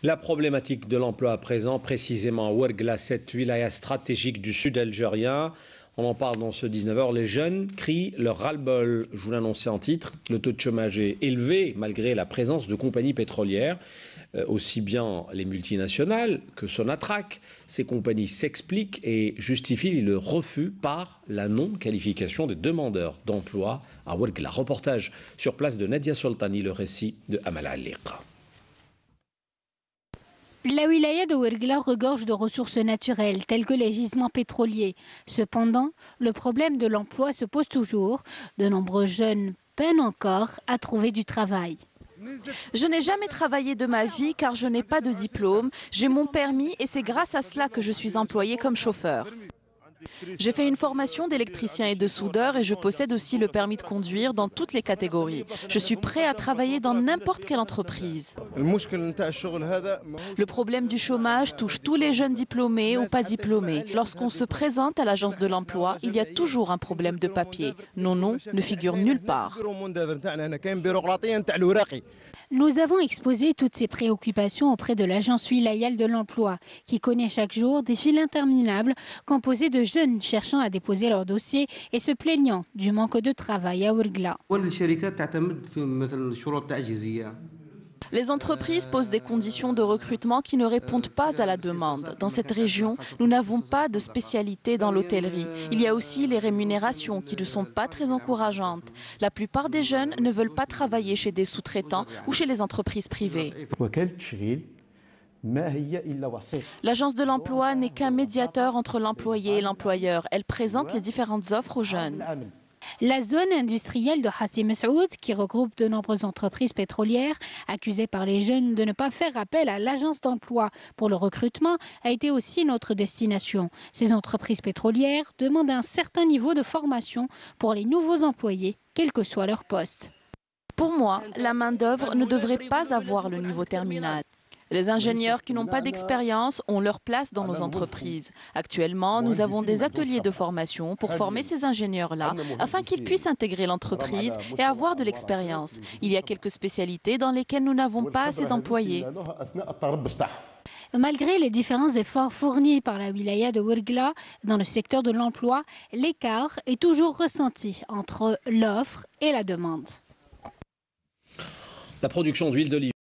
La problématique de l'emploi à présent, précisément à Ouargla, cette wilaya stratégique du sud algérien. On en parle dans ce 19h. Les jeunes crient leur ras-le-bol. Je vous l'annonçais en titre. Le taux de chômage est élevé malgré la présence de compagnies pétrolières. Aussi bien les multinationales que Sonatrach. Ces compagnies s'expliquent et justifient le refus par la non-qualification des demandeurs d'emploi à Ouargla. Reportage sur place de Nadia Soltani, le récit de Amal Aliqa. La wilaya de Ouargla regorge de ressources naturelles telles que les gisements pétroliers. Cependant, le problème de l'emploi se pose toujours. De nombreux jeunes peinent encore à trouver du travail. Je n'ai jamais travaillé de ma vie car je n'ai pas de diplôme. J'ai mon permis et c'est grâce à cela que je suis employé comme chauffeur. J'ai fait une formation d'électricien et de soudeur et je possède aussi le permis de conduire dans toutes les catégories. Je suis prêt à travailler dans n'importe quelle entreprise. Le problème du chômage touche tous les jeunes diplômés ou pas diplômés. Lorsqu'on se présente à l'agence de l'emploi, il y a toujours un problème de papier. Nos noms ne figurent nulle part. Nous avons exposé toutes ces préoccupations auprès de l'agence wilayale de l'emploi, qui connaît chaque jour des files interminables composées de jeunes cherchant à déposer leur dossier et se plaignant du manque de travail à Ouargla. Les entreprises posent des conditions de recrutement qui ne répondent pas à la demande. Dans cette région, nous n'avons pas de spécialité dans l'hôtellerie. Il y a aussi les rémunérations qui ne sont pas très encourageantes. La plupart des jeunes ne veulent pas travailler chez des sous-traitants ou chez les entreprises privées. L'agence de l'emploi n'est qu'un médiateur entre l'employé et l'employeur. Elle présente les différentes offres aux jeunes. La zone industrielle de Hassi Messoud, qui regroupe de nombreuses entreprises pétrolières, accusées par les jeunes de ne pas faire appel à l'agence d'emploi pour le recrutement, a été aussi notre destination. Ces entreprises pétrolières demandent un certain niveau de formation pour les nouveaux employés, quel que soit leur poste. Pour moi, la main-d'œuvre ne devrait pas avoir le niveau terminal. Les ingénieurs qui n'ont pas d'expérience ont leur place dans nos entreprises. Actuellement, nous avons des ateliers de formation pour former ces ingénieurs-là afin qu'ils puissent intégrer l'entreprise et avoir de l'expérience. Il y a quelques spécialités dans lesquelles nous n'avons pas assez d'employés. Malgré les différents efforts fournis par la wilaya de Ouargla dans le secteur de l'emploi, l'écart est toujours ressenti entre l'offre et la demande. La production d'huile d'olive